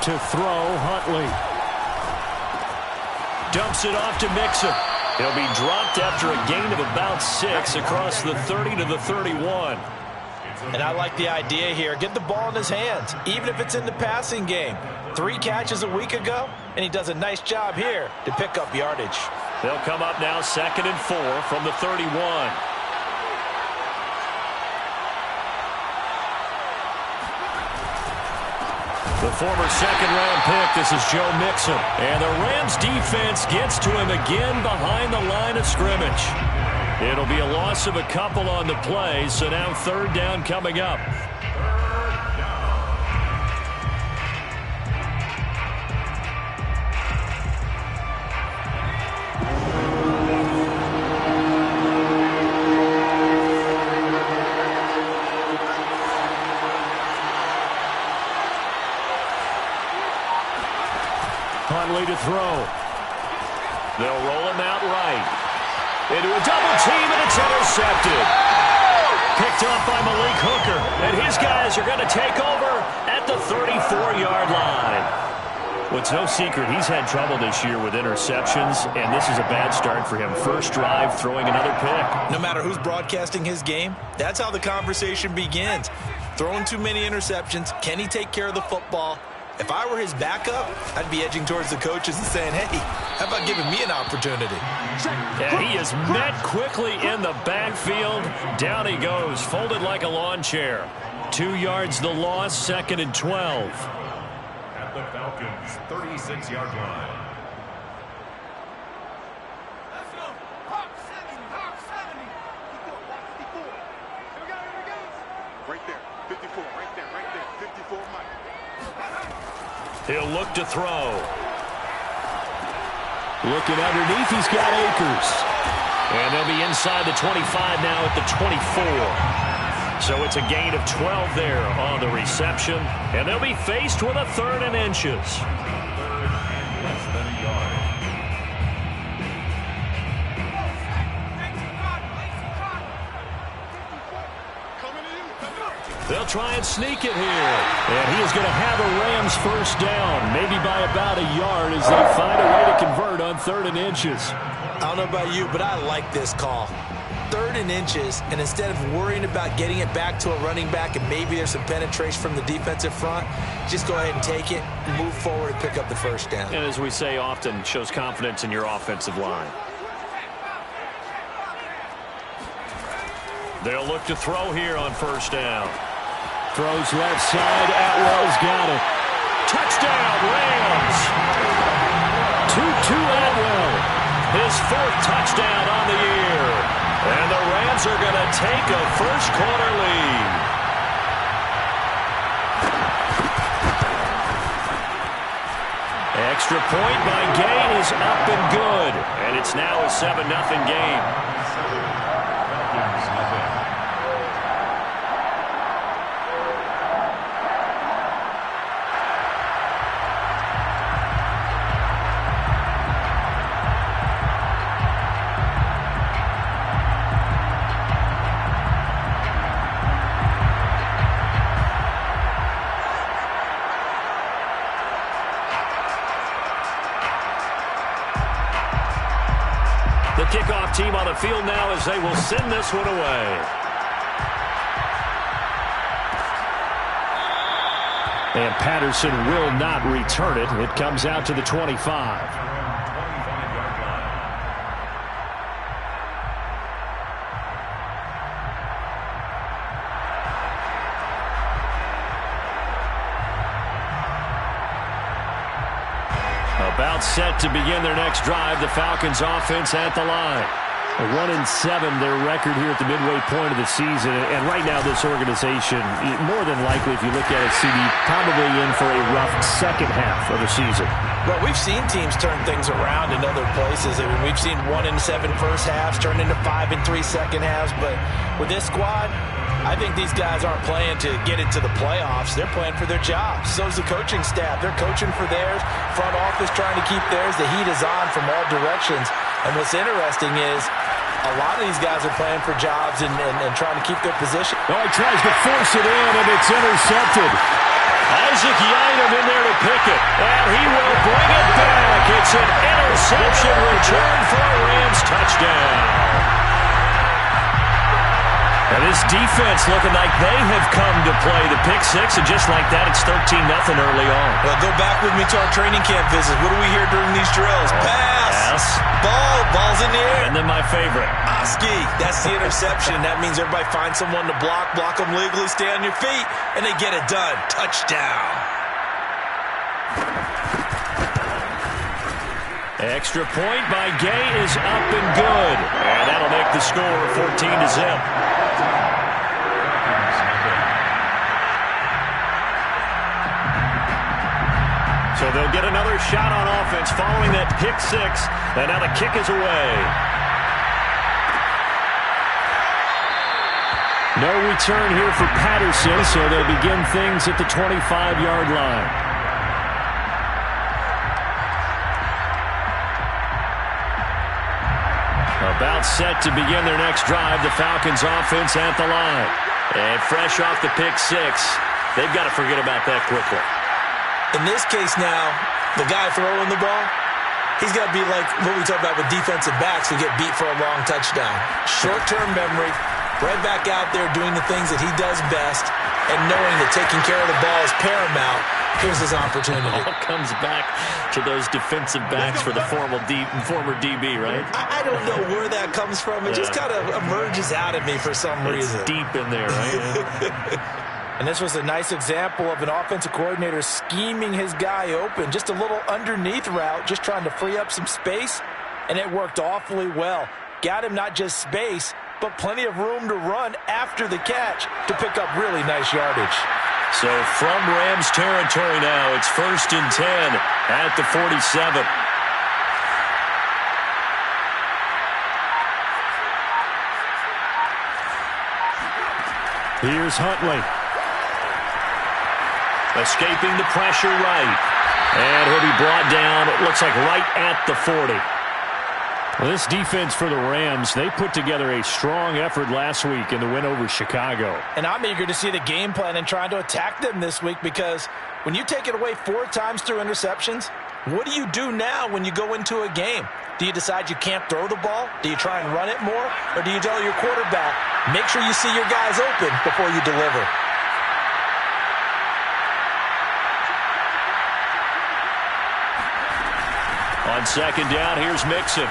to throw, Huntley. Dumps it off to Mixon. He'll be dropped after a gain of about 6 across the 30 to the 31. And I like the idea here. Get the ball in his hands, even if it's in the passing game. 3 catches a week ago, and he does a nice job here to pick up yardage. They'll come up now 2nd and 4 from the 31. The former second-round pick, this is Joe Mixon. And the Rams defense gets to him again behind the line of scrimmage. It'll be a loss of a couple on the play, so now 3rd down coming up. Huntley to throw. They'll roll him out right. Into a double team, and it's intercepted. Picked off by Malik Hooker. And his guys are going to take over at the 34-yard line. Well, it's no secret he's had trouble this year with interceptions, and this is a bad start for him. First drive, throwing another pick. No matter who's broadcasting his game, that's how the conversation begins. Throwing too many interceptions. Can he take care of the football? If I were his backup, I'd be edging towards the coaches and saying, hey, how about giving me an opportunity? Yeah, he is met quickly in the backfield. Down he goes, folded like a lawn chair. 2 yards the loss, 2nd and 12. At the Falcons' 36-yard line. Let's go. Hawk 70, Hawk 70. Here we go. Right there, 54, right there, 54, Mike. He'll look to throw. Looking underneath, he's got Akers. And they'll be inside the 25 now at the 24. So it's a gain of 12 there on the reception. And they'll be faced with a 3rd and inches. Less than a yard. They'll try and sneak it here. And he is going to have a Rams first down, maybe by about a yard as they find a way to convert on 3rd and inches. I don't know about you, but I like this call. 3rd and inches, and instead of worrying about getting it back to a running back and maybe there's some penetration from the defensive front, just go ahead and take it, move forward, and pick up the first down. And as we say often, shows confidence in your offensive line. They'll look to throw here on first down. Throws left side. Atwell's got it. Touchdown, Rams. 2-2 Atwell. His 4th touchdown on the year. And the Rams are going to take a first-quarter lead. Extra point by Gain is up and good. And it's now a 7-0 game. Falcons, nothing. The kickoff team on the field now as they will send this one away. And Patterson will not return it. It comes out to the 25. About set to begin their next drive. The Falcons offense at the line. 1-7 their record here at the midway point of the season. And right now this organization, more than likely if you look at it, CD, probably in for a rough second half of the season. Well, we've seen teams turn things around in other places. I mean, we've seen 1-7 first halves turn into 5-3 second halves. But with this squad, I think these guys aren't playing to get into the playoffs. They're playing for their jobs. So's the coaching staff. They're coaching for theirs. Front office trying to keep theirs. The heat is on from all directions. And what's interesting is a lot of these guys are playing for jobs and trying to keep their position. Oh, he tries to force it in, and it's intercepted. Isaac Yiadom in there to pick it, and he will bring it back. It's an interception return for a Rams touchdown. And this defense looking like they have come to play the pick six, and just like that, it's 13-0 early on. Well, go back with me to our training camp visits. What do we hear during these drills? Pass. Ball's in the air. And then my favorite. Oski, that's the interception. That means everybody finds someone to block them legally, stay on your feet, and they get it done. Touchdown. Extra point by Gay is up and good. And that'll make the score 14-0. So they'll get another shot on offense following that pick six. And now the kick is away. No return here for Patterson, so they'll begin things at the 25-yard line. About set to begin their next drive, the Falcons offense at the line. And fresh off the pick six, they've got to forget about that quickly. In this case now, the guy throwing the ball, he's got to be like what we talked about with defensive backs who get beat for a long touchdown. Short-term memory, right back out there doing the things that he does best, and knowing that taking care of the ball is paramount. Here's his opportunity. All comes back to those defensive backs for the former DB, right? I don't know where that comes from. It just kind of emerges out of me for some reason. It's deep in there, right? And this was a nice example of an offensive coordinator scheming his guy open. Just a little underneath route, just trying to free up some space, and it worked awfully well. Got him not just space, but plenty of room to run after the catch to pick up really nice yardage. So from Rams territory now, it's 1st and 10 at the 47. Here's Huntley. Escaping the pressure right. And he'll be brought down, it looks like right at the 40. Well, this defense for the Rams, they put together a strong effort last week in the win over Chicago. And I'm eager to see the game plan and trying to attack them this week, because when you take it away 4 times through interceptions, what do you do now when you go into a game? Do you decide you can't throw the ball? Do you try and run it more? Or do you tell your quarterback, make sure you see your guys open before you deliver? On 2nd down, here's Mixon.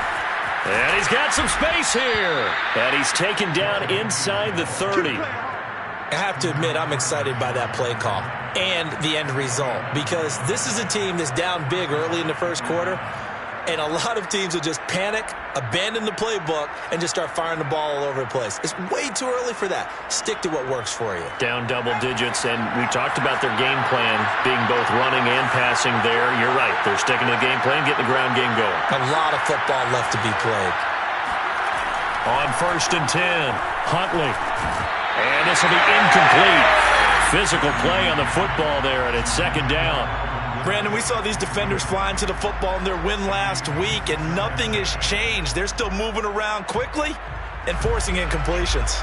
And he's got some space here. And he's taken down inside the 30. I have to admit, I'm excited by that play call and the end result, because this is a team that's down big early in the first quarter, and a lot of teams will just panic, abandon the playbook, and just start firing the ball all over the place. It's way too early for that. Stick to what works for you. Down double digits, and we talked about their game plan being both running and passing there. You're right. They're sticking to the game plan, getting the ground game going. A lot of football left to be played. On 1st and 10, Huntley. And this will be incomplete. Physical play on the football there, and it's 2nd down. Brandon, we saw these defenders flying to the football in their win last week, and nothing has changed. They're still moving around quickly and forcing incompletions.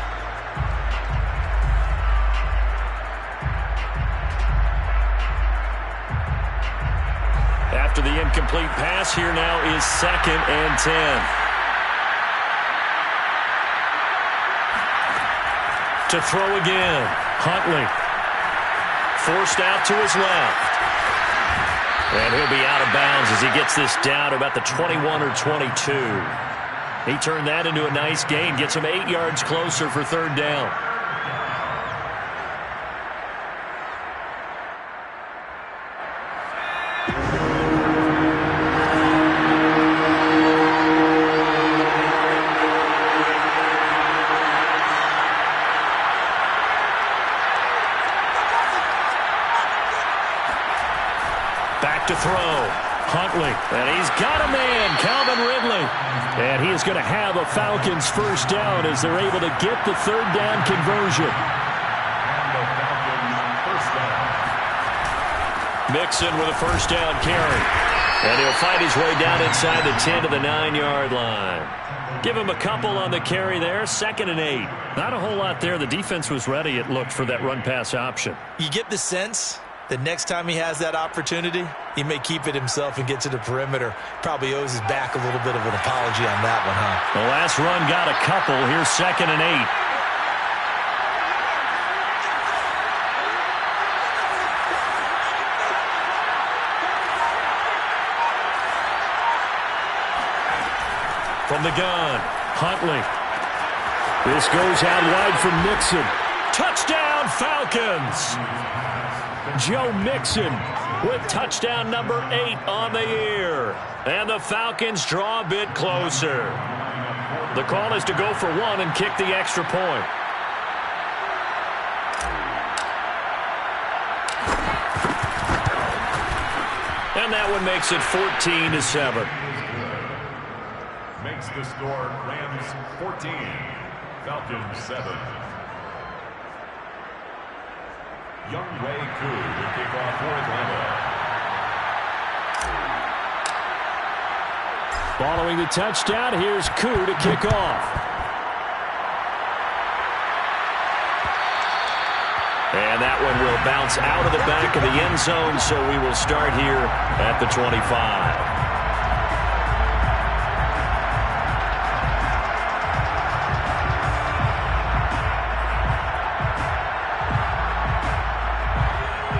After the incomplete pass, here now is 2nd and 10. To throw again, Huntley. Forced out to his left. And he'll be out of bounds as he gets this down to about the 21 or 22. He turned that into a nice gain, gets him 8 yards closer for 3rd down. To throw, Huntley, and he's got a man, Calvin Ridley, and he is going to have a Falcons 1st down as they're able to get the 3rd down conversion. Mixon with a 1st down carry, and he'll fight his way down inside the 10 to the 9-yard line. Give him a couple on the carry there, 2nd and 8. Not a whole lot there. The defense was ready, it looked, for that run-pass option. You get the sense The next time he has that opportunity, he may keep it himself and get to the perimeter. Probably owes his back a little bit of an apology on that one, huh? The last run got a couple. Here's 2nd and 8. From the gun, Huntley. This goes out wide from Mixon. Touchdown, Falcons! Joe Mixon with touchdown number 8 on the year. And the Falcons draw a bit closer. The call is to go for 1 and kick the extra point. And that one makes it 14-7. Makes the score Rams 14, Falcons 7. Younghoe Koo to kick off for Atlanta. Following the touchdown, here's Koo to kick off. And that one will bounce out of the back of the end zone, so we will start here at the 25.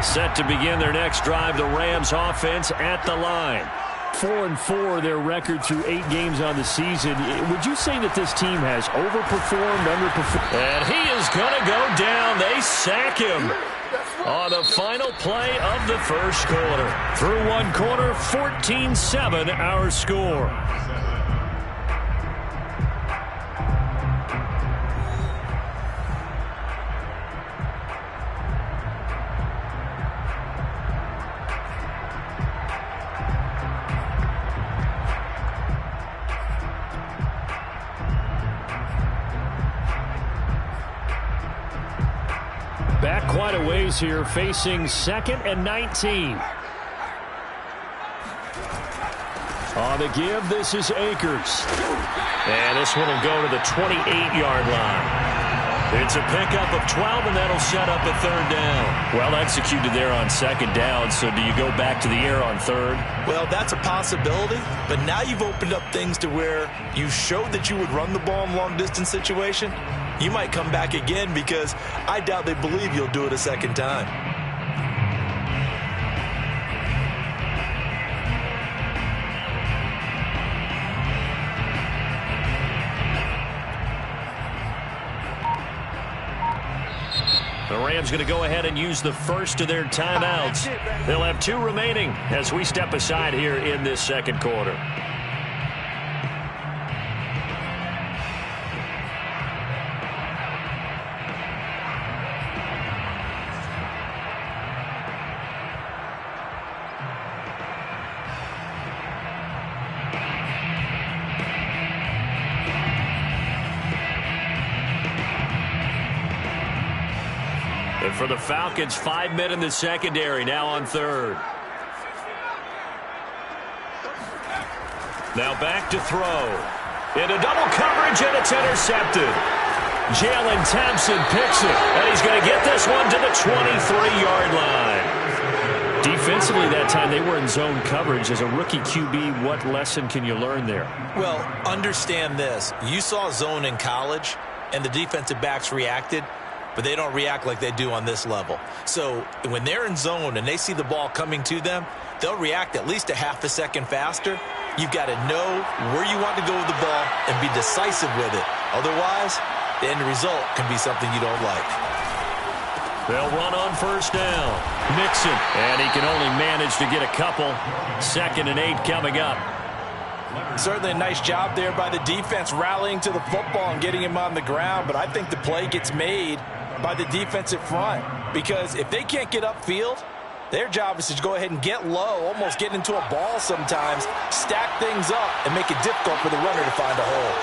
Set to begin their next drive, the Rams offense at the line. 4-4 their record through 8 games on the season. Would you say that this team has overperformed, underperformed? And he is going to go down. They sack him on the final play of the first quarter. Through one quarter, 14-7 our score. Back quite a ways here, facing 2nd and 19. On the give, this is Akers. And this one will go to the 28-yard line. It's a pickup of 12, and that'll set up a 3rd down. Well executed there on 2nd down, so do you go back to the air on 3rd? Well, that's a possibility, but now you've opened up things to where you showed that you would run the ball in long-distance situation. You might come back again because I doubt they believe you'll do it a 2nd time. The Rams going to go ahead and use the first of their timeouts. They'll have 2 remaining as we step aside here in this 2nd quarter. And for the Falcons, 5 men in the secondary, now on 3rd. Now back to throw. Into double coverage, and it's intercepted. Jalen Thompson picks it, and he's going to get this one to the 23-yard line. Defensively that time, they were in zone coverage. As a rookie QB, what lesson can you learn there? Well, understand this. You saw zone in college, and the defensive backs reacted, but they don't react like they do on this level. So when they're in zone and they see the ball coming to them, they'll react at least a half a second faster. You've got to know where you want to go with the ball and be decisive with it. Otherwise, the end result can be something you don't like. They'll run on 1st down. Mixon, and he can only manage to get a couple. 2nd and 8 coming up. Certainly a nice job there by the defense rallying to the football and getting him on the ground, but I think the play gets made by the defensive front, because if they can't get upfield, their job is to go ahead and get low, almost get into a ball sometimes, stack things up, and make it difficult for the runner to find a hole.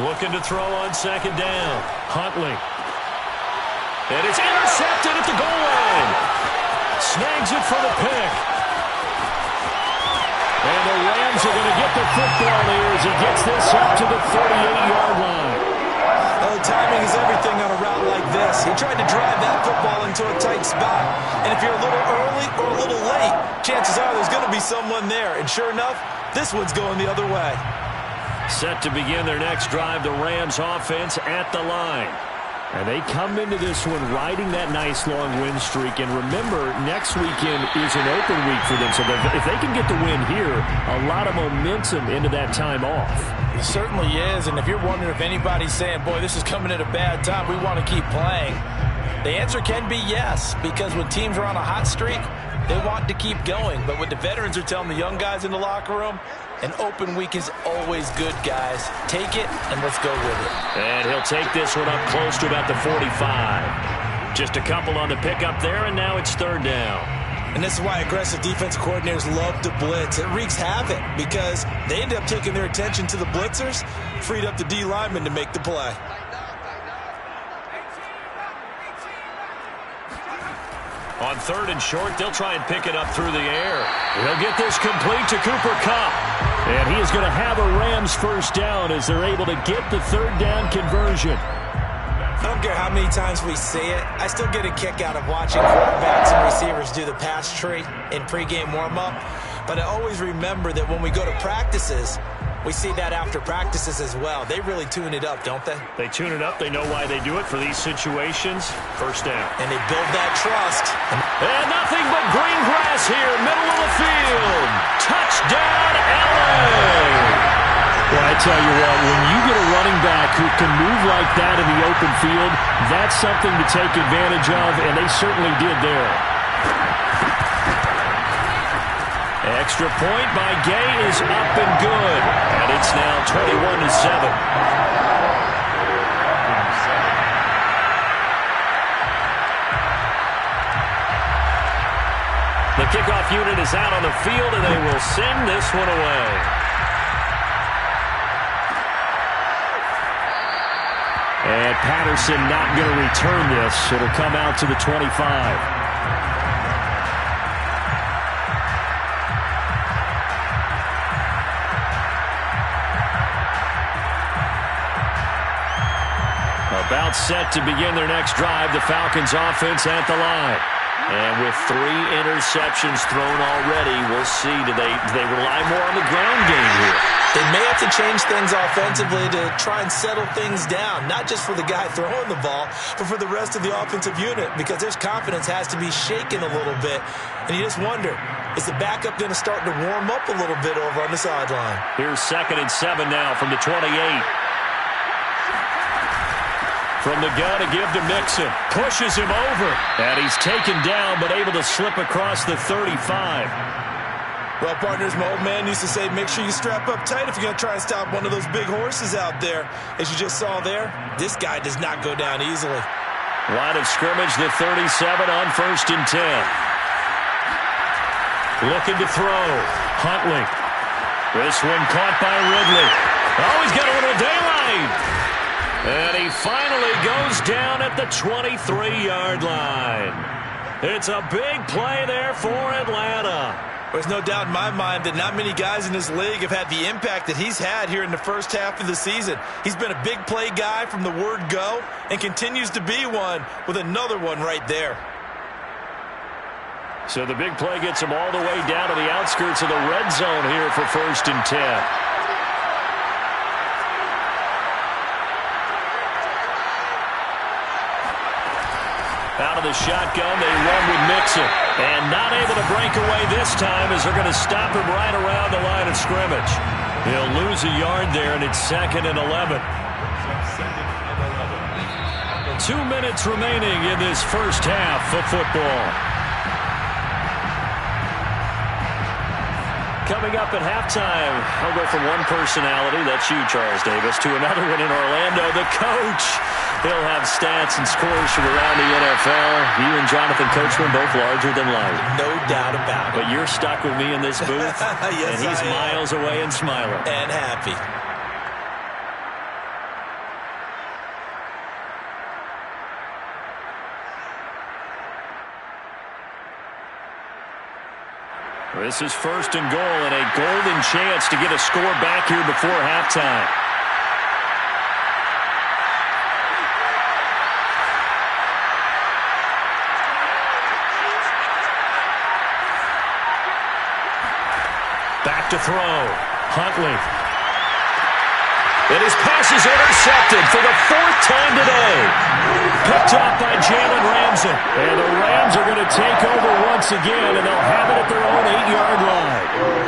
Looking to throw on 2nd down. Huntley. And it's intercepted at the goal line. Snags it for the pick. And the Rams are going to get the football here as he gets this up to the 38-yard line. Well, timing is everything on a route like this. He tried to drive that football into a tight spot. And if you're a little early or a little late, chances are there's going to be someone there. And sure enough, this one's going the other way. Set to begin their next drive, the Rams offense at the line. And they come into this one riding that nice long win streak. And remember, next weekend is an open week for them. So if they can get the win here, a lot of momentum into that time off. It certainly is. And if you're wondering if anybody's saying, boy, this is coming at a bad time, we want to keep playing, the answer can be yes. Because when teams are on a hot streak, they want to keep going. But what the veterans are telling the young guys in the locker room, an open week is always good, guys. Take it, and let's go with it. And he'll take this one up close to about the 45. Just a couple on the pickup there, and now it's third down. And this is why aggressive defense coordinators love to blitz. It wreaks havoc because they end up taking their attention to the blitzers, freed up the D lineman to make the play. On third and short, they'll try and pick it up through the air. He'll get this complete to Cooper Kupp. And he is going to have a Rams first down as they're able to get the third down conversion. I don't care how many times we see it. I still get a kick out of watching quarterbacks and receivers do the pass tree in pregame warm-up. But I always remember that when we go to practices, we see that after practices as well. They really tune it up, don't they? They tune it up. They know why they do it for these situations. First down. And they build that trust. And nothing but green grass here, middle of the field. Touchdown, LA! Well, I tell you what, when you get a running back who can move like that in the open field, that's something to take advantage of, and they certainly did there. Extra point by Gay is up and good. And it's now 21-7. The kickoff unit is out on the field, and they will send this one away. And Patterson not going to return this. It'll come out to the 25. About set to begin their next drive, the Falcons offense at the line. And with 3 interceptions thrown already, we'll see. Do they rely more on the ground game here? They may have to change things offensively to try and settle things down, not just for the guy throwing the ball, but for the rest of the offensive unit, because their confidence has to be shaken a little bit. And you just wonder, is the backup going to start to warm up a little bit over on the sideline? Here's 2nd and 7 now from the 28. From the gun to give to Mixon. Pushes him over. And he's taken down, but able to slip across the 35. Well, partners, my old man used to say, make sure you strap up tight if you're going to try and stop one of those big horses out there. As you just saw there, this guy does not go down easily. Line of scrimmage, the 37 on 1st and 10. Looking to throw. Huntley. This one caught by Ridley. Oh, he's got a little daylight. And he finally goes down at the 23-yard line. It's a big play there for Atlanta. There's no doubt in my mind that not many guys in this league have had the impact that he's had here in the first half of the season. He's been a big play guy from the word go and continues to be one with another one right there. So the big play gets him all the way down to the outskirts of the red zone here for 1st and 10. Out of the shotgun, they run with Mixon. And not able to break away this time as they're going to stop him right around the line of scrimmage. He'll lose a yard there, and it's 2nd and 11. 2 minutes remaining in this first half of football. Coming up at halftime, I'll go from one personality, that's you, Charles Davis, to another one in Orlando, the coach. He'll have stats and scores from around the NFL. You and Jonathan Coachman both larger than life. No doubt about it. But you're stuck with me in this booth, yes, and he's miles away and smiling. And happy. This is 1st and goal and a golden chance to get a score back here before halftime. Back to throw. Huntley. And his pass is intercepted for the 4th time today. Picked off by Jalen Ramsey. And the Rams are going to take over once again, and they'll have it at their own 8-yard line.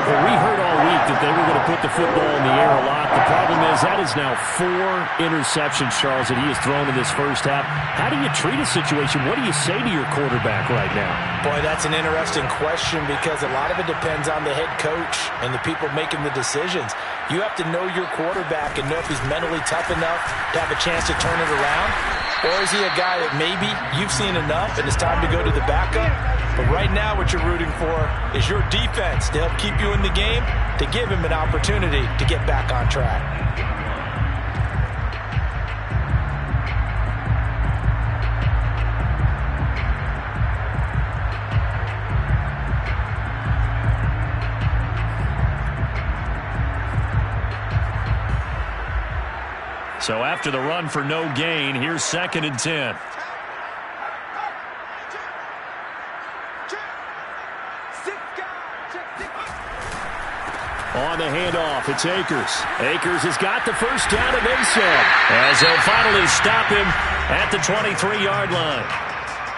Well, we heard all week that they were going to put the football in the air a lot. The problem is that is now 4 interceptions, Charles, that he has thrown in this first half. How do you treat a situation? What do you say to your quarterback right now? Boy, that's an interesting question because a lot of it depends on the head coach and the people making the decisions. You have to know your quarterback and know if he's mentally tough enough to have a chance to turn it around. Or is he a guy that maybe you've seen enough and it's time to go to the backup? But right now what you're rooting for is your defense to help keep you in the game, to give him an opportunity to get back on track. So after the run for no gain, here's 2nd and 10. On the handoff, it's Akers. Akers has got the first down and then some, as they'll finally stop him at the 23-yard line.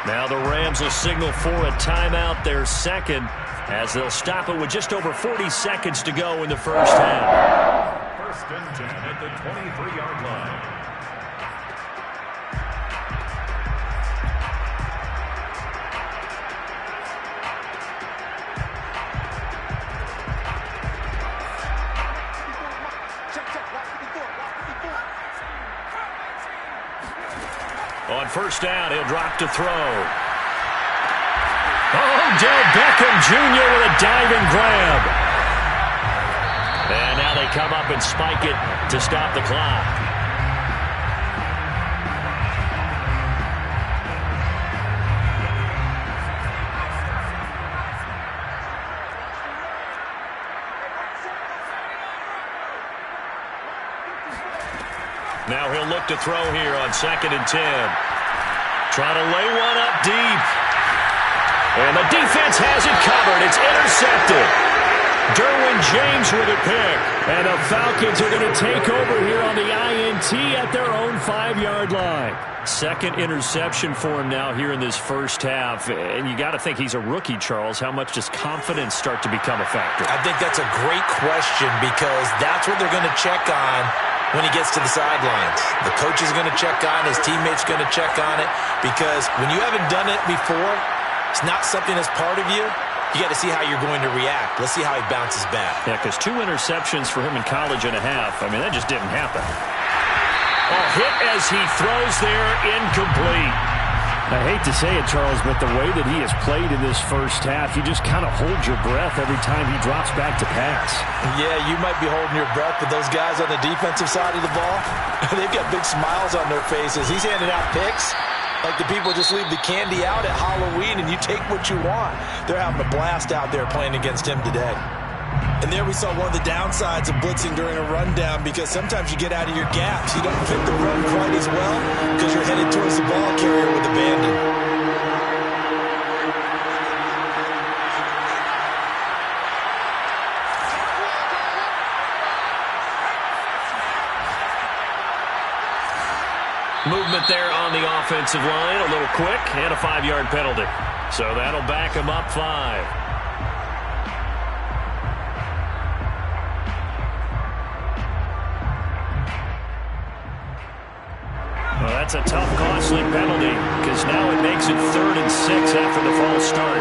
Now the Rams will signal for a timeout, their 2nd, as they'll stop it with just over 40 seconds to go in the first half. 1st and 10 at the 23-yard line. On 1st down, he'll drop to throw. Odell Beckham Jr. with a diving grab. And now they come up and spike it to stop the clock. Now he'll look to throw here on 2nd and 10. Trying to lay one up deep. And the defense has it covered. It's intercepted. Derwin James with a pick. And the Falcons are going to take over here on the INT at their own 5-yard line. 2nd interception for him now here in this first half. And you got to think he's a rookie, Charles. How much does confidence start to become a factor? I think that's a great question because that's what they're going to check on when he gets to the sidelines. The coach is going to check on, his teammates going to check on it, because when you haven't done it before, it's not something that's part of you. You got to see how you're going to react. Let's see how he bounces back. Yeah, because 2 interceptions for him in college and a half. I mean, that just didn't happen. A hit as he throws there, incomplete. I hate to say it, Charles, but the way that he has played in this first half, you just kind of hold your breath every time he drops back to pass. Yeah, you might be holding your breath, but those guys on the defensive side of the ball, they've got big smiles on their faces. He's handing out picks like the people just leave the candy out at Halloween and you take what you want. They're having a blast out there playing against him today. And there we saw one of the downsides of blitzing during a rundown, because sometimes you get out of your gaps. You don't fit the run quite as well because you're headed towards the ball carrier with abandon. Movement there on the offensive line, a little quick, and a 5-yard penalty. So that'll back him up 5. Well, that's a tough, costly penalty, because now it makes it 3rd and 6 after the false start.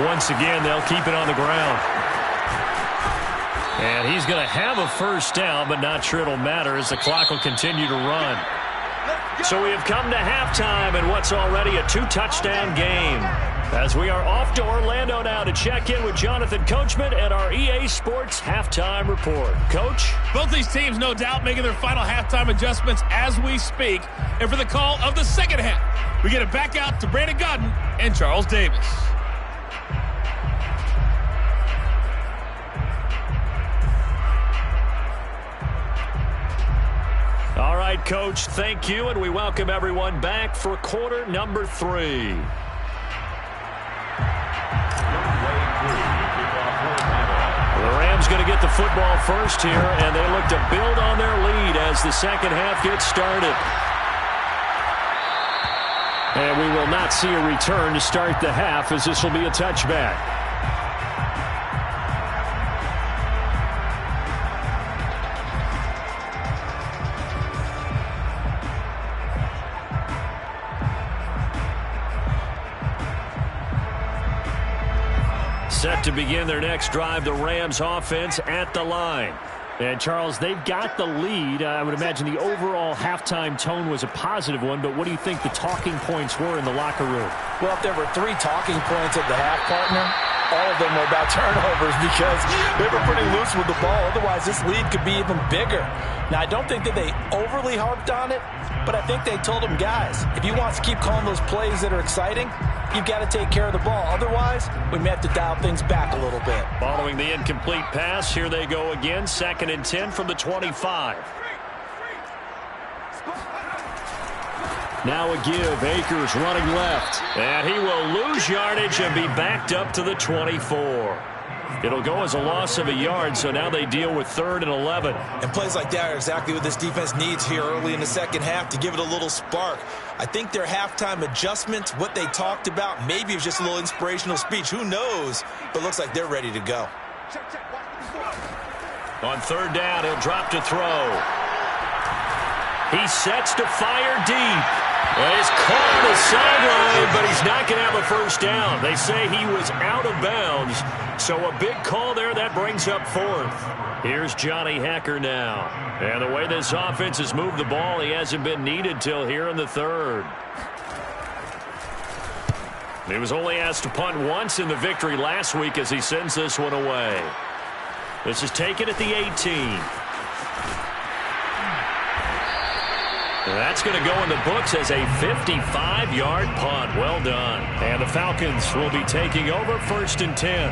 Once again, they'll keep it on the ground. And he's going to have a first down, but not sure it'll matter as the clock will continue to run. So we have come to halftime in what's already a 2-touchdown game, as we are off to Orlando now to check in with Jonathan Coachman at our EA Sports Halftime Report. Coach? Both these teams, no doubt, making their final halftime adjustments as we speak. And for the call of the second half, we get it back out to Brandon Gaudin and Charles Davis. right, Coach. Thank you, and we welcome everyone back for quarter number 3. The Rams going to get the football first here, and they look to build on their lead as the second half gets started. And we will not see a return to start the half, as this will be a touchback. Set to begin their next drive, the Rams offense at the line. And, Charles, they've got the lead. I would imagine the overall halftime tone was a positive one, but what do you think the talking points were in the locker room? Well, if there were 3 talking points at the half, partner, all of them were about turnovers because they were pretty loose with the ball. Otherwise, this lead could be even bigger. Now, I don't think that they overly harped on it, but I think they told them, guys, if you want to keep calling those plays that are exciting, you've got to take care of the ball. Otherwise, we may have to dial things back a little bit. Following the incomplete pass, here they go again. 2nd and 10 from the 25. Now a give. Akers running left. And he will lose yardage and be backed up to the 24. It'll go as a loss of a yard, so now they deal with 3rd and 11. And plays like that are exactly what this defense needs here early in the second half to give it a little spark. I think their halftime adjustments, what they talked about, maybe it was just a little inspirational speech. Who knows? But looks like they're ready to go. On 3rd down, he'll drop to throw. He sets to fire deep. And he's caught on the sideline, but he's not going to have a first down. They say he was out of bounds. So a big call there that brings up 4th. Here's Johnny Hekker now. And the way this offense has moved the ball, he hasn't been needed till here in the 3rd. He was only asked to punt once in the victory last week as he sends this one away. This is taken at the 18. That's going to go in the books as a 55-yard punt. Well done. And the Falcons will be taking over 1st and 10.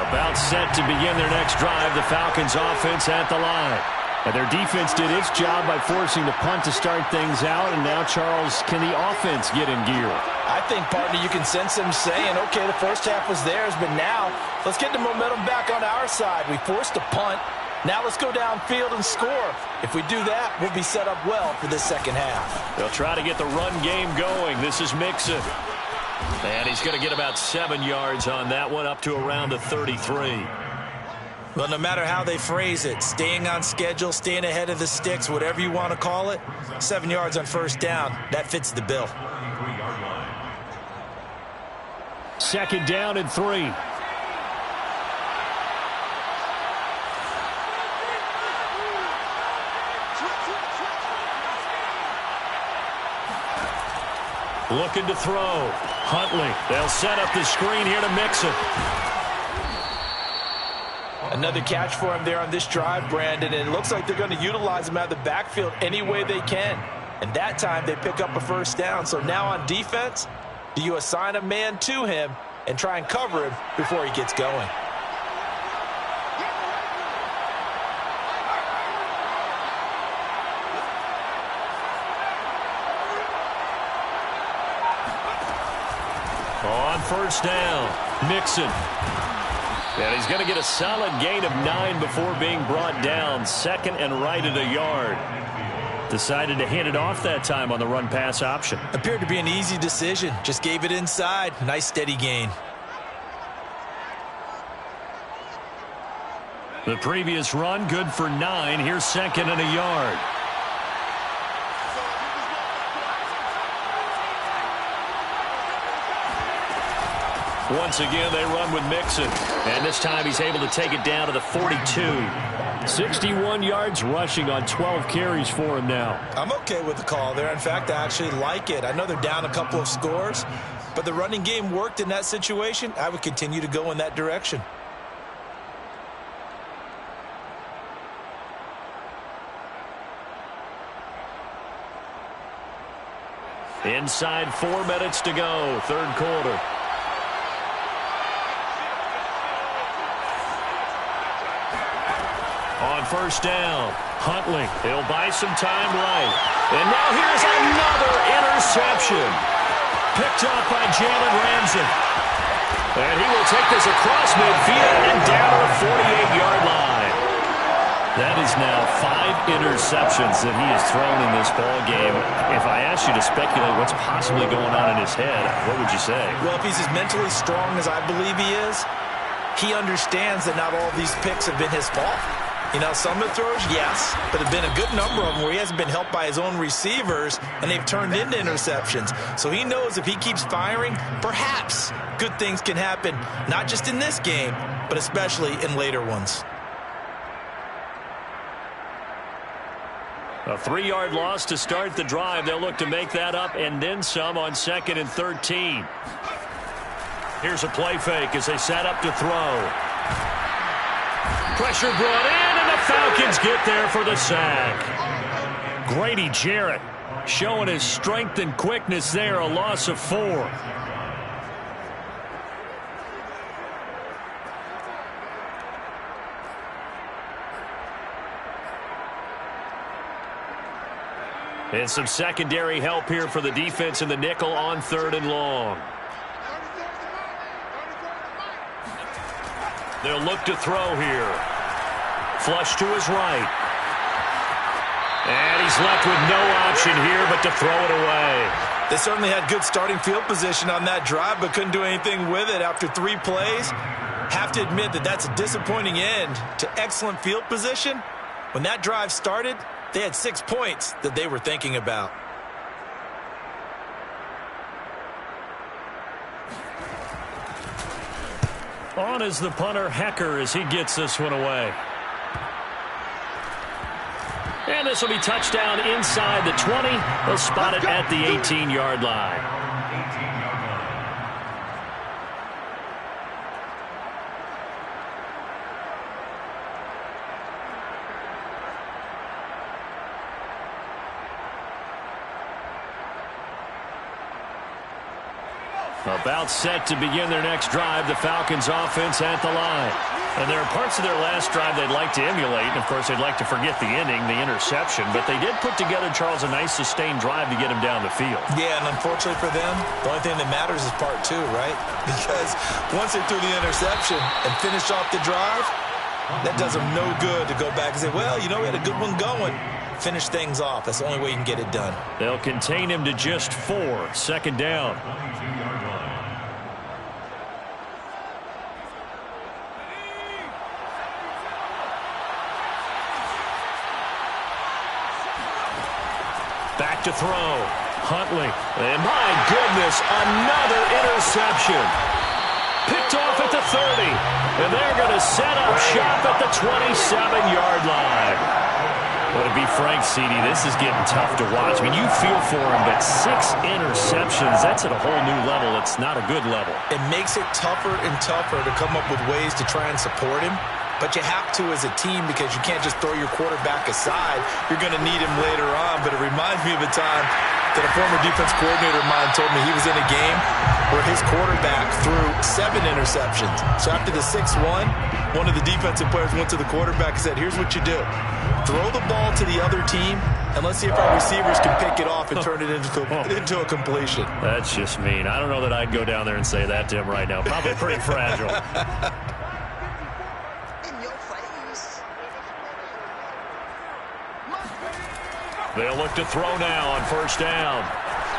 About set to begin their next drive, the Falcons offense at the line. And their defense did its job by forcing the punt to start things out. And now, Charles, can the offense get in gear? I think, partner, you can sense them saying, okay, the first half was theirs, but now let's get the momentum back on our side. We forced a punt. Now let's go downfield and score. If we do that, we'll be set up well for this second half. They'll try to get the run game going. This is Mixon. And he's going to get about 7 yards on that one, up to around the 33. Well, no matter how they phrase it, staying on schedule, staying ahead of the sticks, whatever you want to call it, 7 yards on first down, that fits the bill. 2nd down and 3. Looking to throw. Huntley. They'll set up the screen here to Mixon. Another catch for him there on this drive, Brandon, and it looks like they're going to utilize him out of the backfield any way they can. And that time they pick up a first down. So now on defense, do you assign a man to him and try and cover him before he gets going? On first down, Mixon. And he's going to get a solid gain of 9 before being brought down. 2nd and right at a yard. Decided to hand it off that time on the run-pass option. Appeared to be an easy decision. Just gave it inside. Nice steady gain. The previous run, good for 9. Here's 2nd and a yard. Once again, they run with Mixon. And this time he's able to take it down to the 42. 61 yards rushing on 12 carries for him now. I'm okay with the call there. In fact, I actually like it. I know they're down a couple of scores, but the running game worked in that situation. I would continue to go in that direction. Inside 4 minutes to go, 3rd quarter. first down. Huntley, he'll buy some time right. And now here's another interception. Picked up by Jalen Ramsey. And he will take this across midfield and down to the 48-yard line. That is now 5 interceptions that he has thrown in this ball game. If I asked you to speculate what's possibly going on in his head, what would you say? Well, if he's as mentally strong as I believe he is, he understands that not all of these picks have been his fault. You know, some of the throws, yes, but have been a good number of them where he hasn't been helped by his own receivers, and they've turned into interceptions. So he knows if he keeps firing, perhaps good things can happen, not just in this game, but especially in later ones. A 3-yard loss to start the drive. They'll look to make that up and then some on 2nd and 13. Here's a play fake as they set up to throw. Pressure brought in, and the Falcons get there for the sack. Grady Jarrett showing his strength and quickness there, a loss of 4. And some secondary help here for the defense in the nickel on 3rd and long. They'll look to throw here. Flush to his right. And he's left with no option here but to throw it away. They certainly had good starting field position on that drive, but couldn't do anything with it after 3 plays. Have to admit that that's a disappointing end to excellent field position. When that drive started, they had 6 points that they were thinking about. On is the punter, Hecker, as he gets this one away. And this will be touchdown inside the 20. They'll spot it at the 18-yard line. About set to begin their next drive, the Falcons offense at the line. And there are parts of their last drive they'd like to emulate, and of course they'd like to forget the ending, the interception, but they did put together, Charles, a nice sustained drive to get him down the field. Yeah, and unfortunately for them, the only thing that matters is part 2, right? Because once they threw the interception and finished off the drive, that does them no good to go back and say, well, you know, we had a good one going. Finish things off. That's the only way you can get it done. They'll contain him to just 4. 2nd down. Back to throw. Huntley. And my goodness, another interception. Picked off at the 30. And they're going to set up shop at the 27-yard line. Well, to be frank, CD, this is getting tough to watch. I mean, you feel for him, but 6 interceptions, that's at a whole new level. It's not a good level. It makes it tougher and tougher to come up with ways to try and support him. But you have to as a team because you can't just throw your quarterback aside. You're going to need him later on. But it reminds me of a time that a former defense coordinator of mine told me he was in a game where his quarterback threw 7 interceptions. So after the 6th one of the defensive players went to the quarterback and said, here's what you do. Throw the ball to the other team, and let's see if our receivers can pick it off and turn it into a completion. That's just mean. I don't know that I'd go down there and say that to him right now. Probably pretty fragile. They'll look to throw now on 1st down.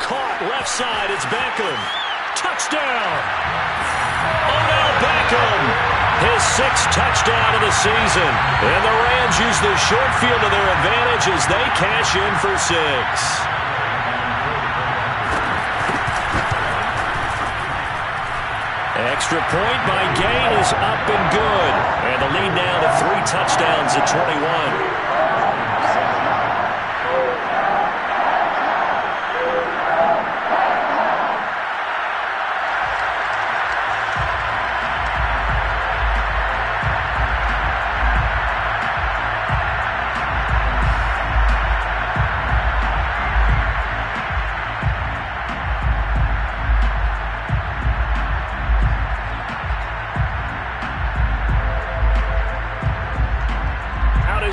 Caught left side. It's Beckham. Touchdown. Odell Beckham. His 6th touchdown of the season. And the Rams use the short field to their advantage as they cash in for 6. Extra point by Gain is up and good. And the lead now to 3 touchdowns at 21.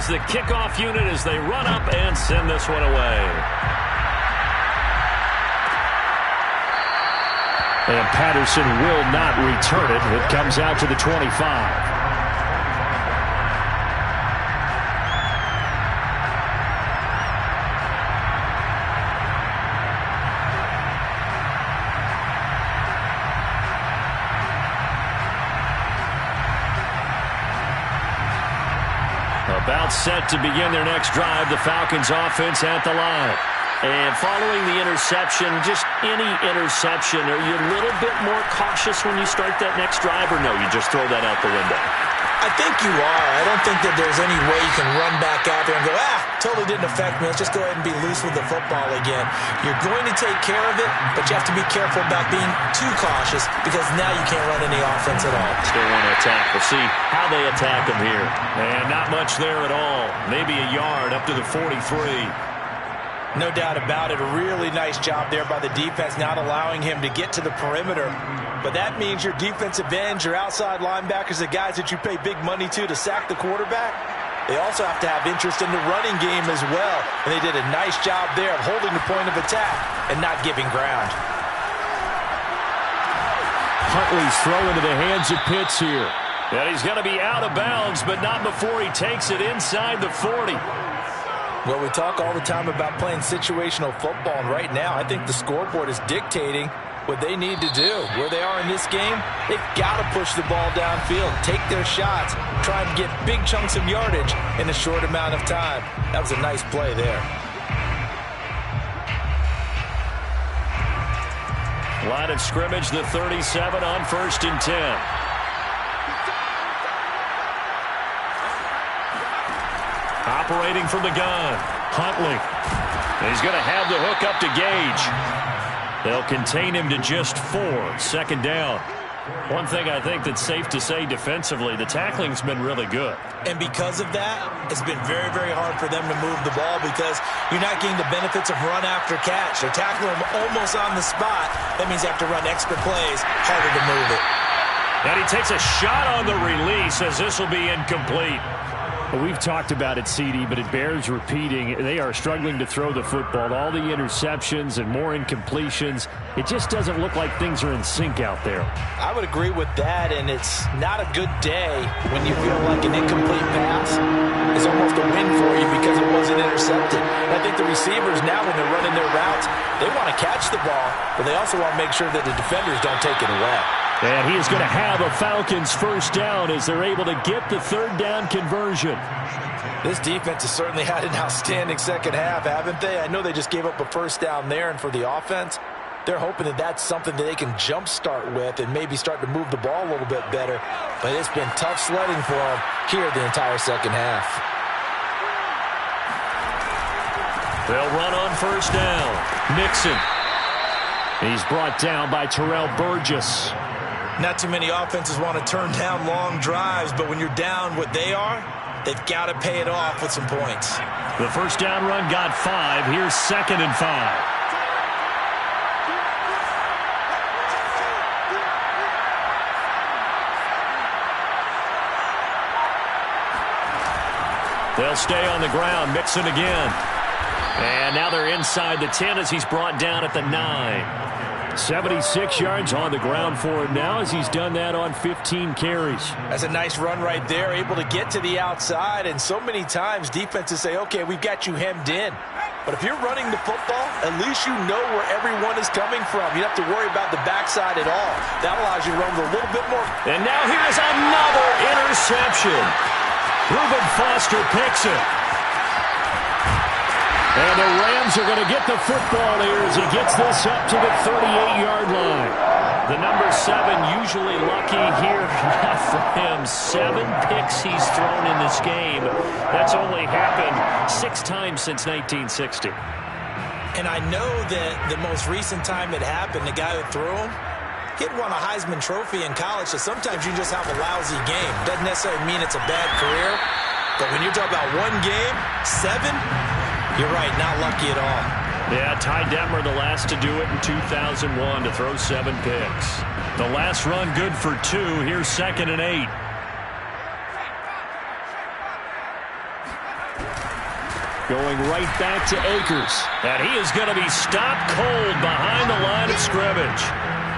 is the kickoff unit as they run up and send this one away. And Patterson will not return it. It comes out to the 25. About set to begin their next drive, the Falcons offense at the line. And following the interception, just any interception, are you a little bit more cautious when you start that next drive, or no, you just throw that out the window? I think you are. I don't think that there's any way you can run back out there and go, totally didn't affect me. Let's just go ahead and be loose with the football again. You're going to take care of it, but you have to be careful about being too cautious because now you can't run any offense at all. Still want to attack. We'll see how they attack them here. And not much there at all. Maybe a yard up to the 43. No doubt about it. A really nice job there by the defense, not allowing him to get to the perimeter. But that means your defensive ends, your outside linebackers, the guys that you pay big money to sack the quarterback, they also have to have interest in the running game as well. And they did a nice job there of holding the point of attack and not giving ground. Huntley's throw into the hands of Pitts here. And he's going to be out of bounds, but not before he takes it inside the 40. Well, we talk all the time about playing situational football, and right now I think the scoreboard is dictating what they need to do. Where they are in this game, they've got to push the ball downfield, take their shots, try and get big chunks of yardage in a short amount of time. That was a nice play there. Line of scrimmage, the 37 on 1st and 10. Operating from the gun, Huntley. He's going to have the hook up to Gage. They'll contain him to just 4. 2nd down. One thing I think that's safe to say defensively, the tackling's been really good. And because of that, it's been very, very hard for them to move the ball because you're not getting the benefits of run after catch. They're tackling him almost on the spot. That means they have to run extra plays, harder to move it. And he takes a shot on the release as this will be incomplete. Well, we've talked about it, CD, but it bears repeating. They are struggling to throw the football. All the interceptions and more incompletions. It just doesn't look like things are in sync out there. I would agree with that, and it's not a good day when you feel like an incomplete pass is almost a win for you because it wasn't intercepted. And I think the receivers now, when they're running their routes, they want to catch the ball, but they also want to make sure that the defenders don't take it away. And he is going to have a Falcons 1st down as they're able to get the 3rd down conversion. This defense has certainly had an outstanding 2nd half, haven't they? I know they just gave up a 1st down there, and for the offense, they're hoping that that's something that they can jumpstart with and maybe start to move the ball a little bit better. But it's been tough sledding for them here the entire 2nd half. They'll run on 1st down. Mixon. He's brought down by Terrell Burgess. Not too many offenses want to turn down long drives, but when you're down what they are, they've got to pay it off with some points. The 1st down run got 5. Here's 2nd and 5. They'll stay on the ground. Mixon again. And now they're inside the 10 as he's brought down at the 9. 76 yards on the ground for him now as he's done that on 15 carries. That's a nice run right there, able to get to the outside, and so many times defenses say, okay, we've got you hemmed in. But if you're running the football, at least you know where everyone is coming from. You don't have to worry about the backside at all. That allows you to run with a little bit more. And now here's another interception. Reuben Foster picks it. And the Rams are going to get the football here as he gets this up to the 38-yard line. The number 7 usually lucky here. Not for him. 7 picks he's thrown in this game. That's only happened 6 times since 1960. And I know that the most recent time it happened, the guy who threw him, he had won a Heisman Trophy in college, so sometimes you just have a lousy game. Doesn't necessarily mean it's a bad career, but when you're talking about one game, 7, you're right, not lucky at all. Yeah, Ty Detmer, the last to do it in 2001, to throw 7 picks. The last run good for 2. Here's 2nd and 8. Going right back to Akers. And he is going to be stopped cold behind the line of scrimmage.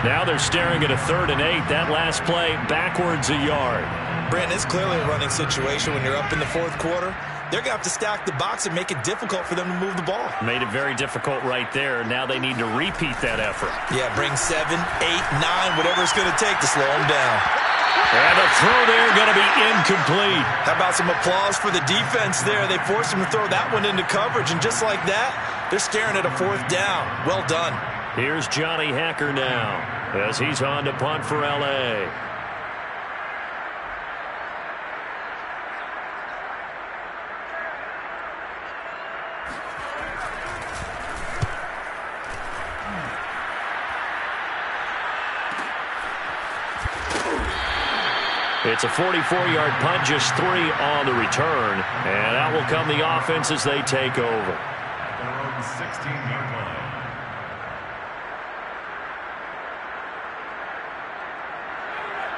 Now they're staring at a 3rd and 8. That last play backwards a yard. Brandon, it's clearly a running situation when you're up in the 4th quarter. They're going to have to stack the box and make it difficult for them to move the ball. Made it very difficult right there. Now they need to repeat that effort. Yeah, bring 7, 8, 9, whatever it's going to take to slow them down. And the throw there going to be incomplete. How about some applause for the defense there? They forced him to throw that one into coverage, and just like that, they're staring at a 4th down. Well done. Here's Johnny Hacker now as he's on to punt for L.A. It's a 44-yard punt, just 3 on the return. And out will come the offense as they take over. At their own 16-yard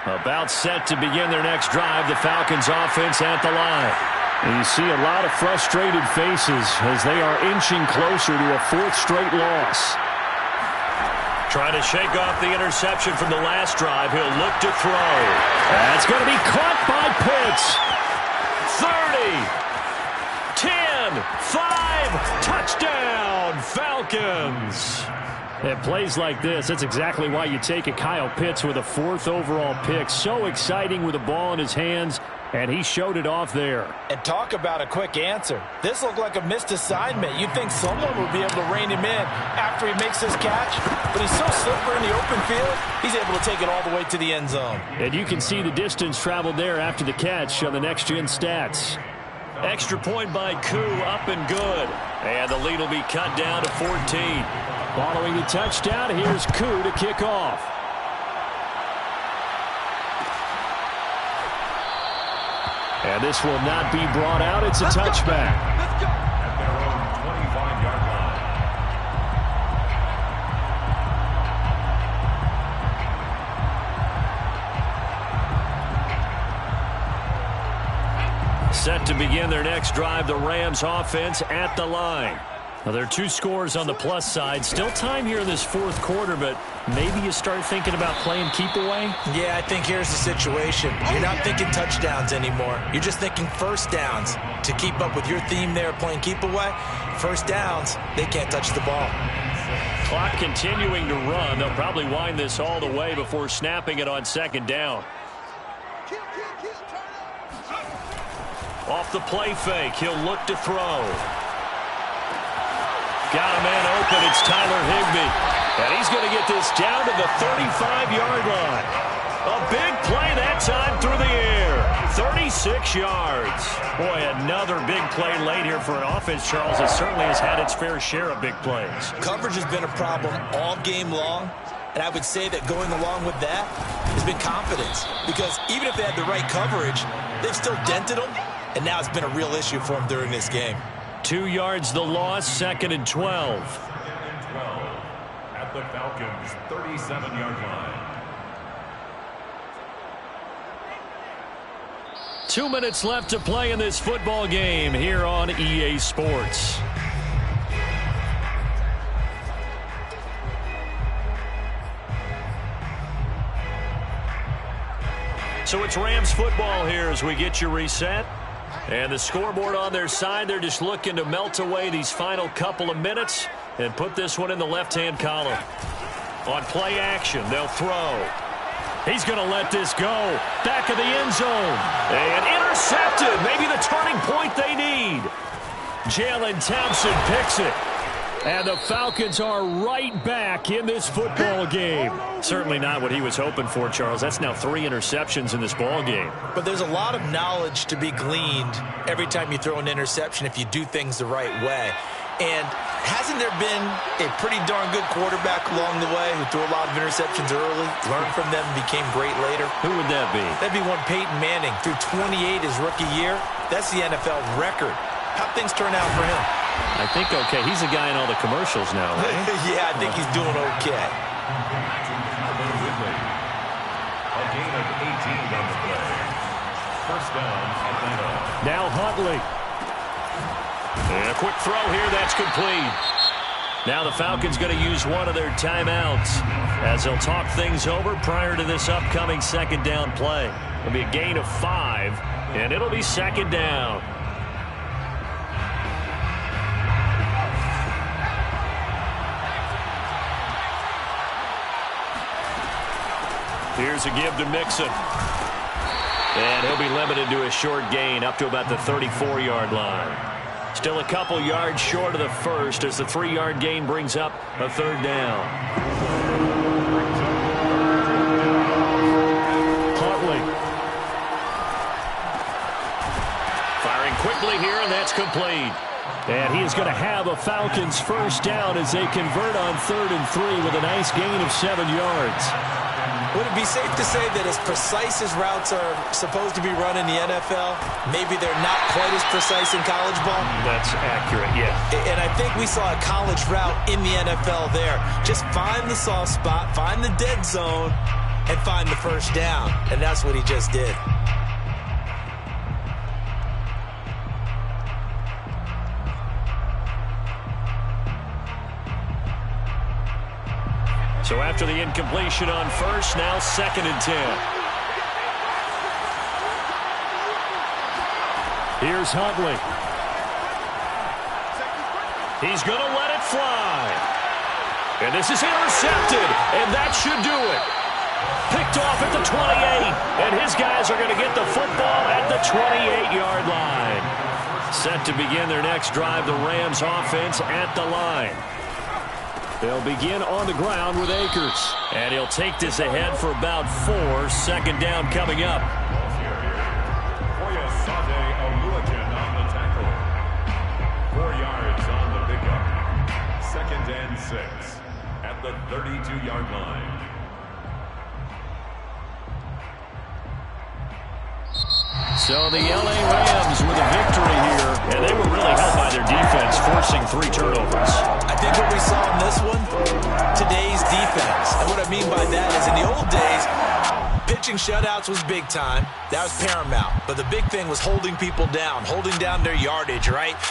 line. About set to begin their next drive, the Falcons offense at the line. And you see a lot of frustrated faces as they are inching closer to a 4th straight loss. Trying to shake off the interception from the last drive. He'll look to throw. That's going to be caught by Pitts. 30, 10, 5, touchdown, Falcons. At plays like this, that's exactly why you take a Kyle Pitts with a 4th overall pick. So exciting with the ball in his hands, and he showed it off there. And talk about a quick answer. This looked like a missed assignment. You'd think someone would be able to rein him in after he makes this catch, but he's so slippery in the open field, he's able to take it all the way to the end zone. And you can see the distance traveled there after the catch on the next-gen stats. Extra point by Koo, up and good. And the lead will be cut down to 14. Following the touchdown, here's Koo to kick off. And this will not be brought out. It's a touchback. At their own 25-yard line. Set to begin their next drive, the Rams offense at the line. Now, there are 2 scores on the plus side. Still time here in this 4th quarter, but maybe you start thinking about playing keep away? Yeah, I think here's the situation. You're not thinking touchdowns anymore. You're just thinking first downs. To keep up with your theme there, playing keep away, first downs, they can't touch the ball. Clock continuing to run. They'll probably wind this all the way before snapping it on 2nd down. Off the play fake, he'll look to throw. Got a man open, it's Tyler Higbee. And he's going to get this down to the 35-yard line. A big play that time through the air. 36 yards. Boy, another big play late here for an offense, Charles, that certainly has had its fair share of big plays. Coverage has been a problem all game long. And I would say that going along with that has been confidence. Because even if they had the right coverage, they've still dented them. And now it's been a real issue for them during this game. 2 yards the loss, 2nd and 12. 2nd and 12 at the Falcons' 37-yard line. 2 minutes left to play in this football game here on EA Sports. So it's Rams football here as we get you reset. And the scoreboard on their side, they're just looking to melt away these final couple of minutes and put this one in the left-hand column. On play action, they'll throw. He's going to let this go. Back of the end zone. And intercepted. Maybe the turning point they need. Jalen Thompson picks it. And the Falcons are right back in this football game. Certainly not what he was hoping for, Charles. That's now 3 interceptions in this ball game. But there's a lot of knowledge to be gleaned every time you throw an interception if you do things the right way. And hasn't there been a pretty darn good quarterback along the way who threw a lot of interceptions early, learned from them, became great later? Who would that be? That'd be one Peyton Manning. Threw 28 his rookie year. That's the NFL record. How'd things turn out for him? I think okay. He's a guy in all the commercials now, right? Yeah, I think he's doing okay. A gain of 18 on the play. First down, Atlanta. Now Huntley. And quick throw here. That's complete. Now the Falcons going to use one of their timeouts as they'll talk things over prior to this upcoming second down play. It'll be a gain of 5, and it'll be second down. Here's a give to Mixon. And he'll be limited to a short gain up to about the 34-yard line. Still a couple yards short of the first as the 3-yard gain brings up a third down. Huntley. Firing quickly here, and that's complete. And he is going to have a Falcons first down as they convert on 3rd and 3 with a nice gain of 7 yards. Would it be safe to say that as precise as routes are supposed to be run in the NFL, maybe they're not quite as precise in college ball? That's accurate, yeah. And I think we saw a college route in the NFL there. Just find the soft spot, find the dead zone, and find the first down. And that's what he just did. So after the incompletion on first, now 2nd and 10. Here's Huntley. He's going to let it fly. And this is intercepted, and that should do it. Picked off at the 28, and his guys are going to get the football at the 28-yard line. Set to begin their next drive, the Rams offense at the line. They'll begin on the ground with Akers. And he'll take this ahead for about 4. Second down coming up. Oyasade Oluwajen on the tackle. 4 yards on the pickup. 2nd and 6 at the 32-yard line. So the L.A. Rams with a victory here, and they were really helped by their defense, forcing 3 turnovers. I think what we saw in this one, today's defense. And what I mean by that is in the old days, pitching shutouts was big time. That was paramount. But the big thing was holding people down, holding down their yardage, right?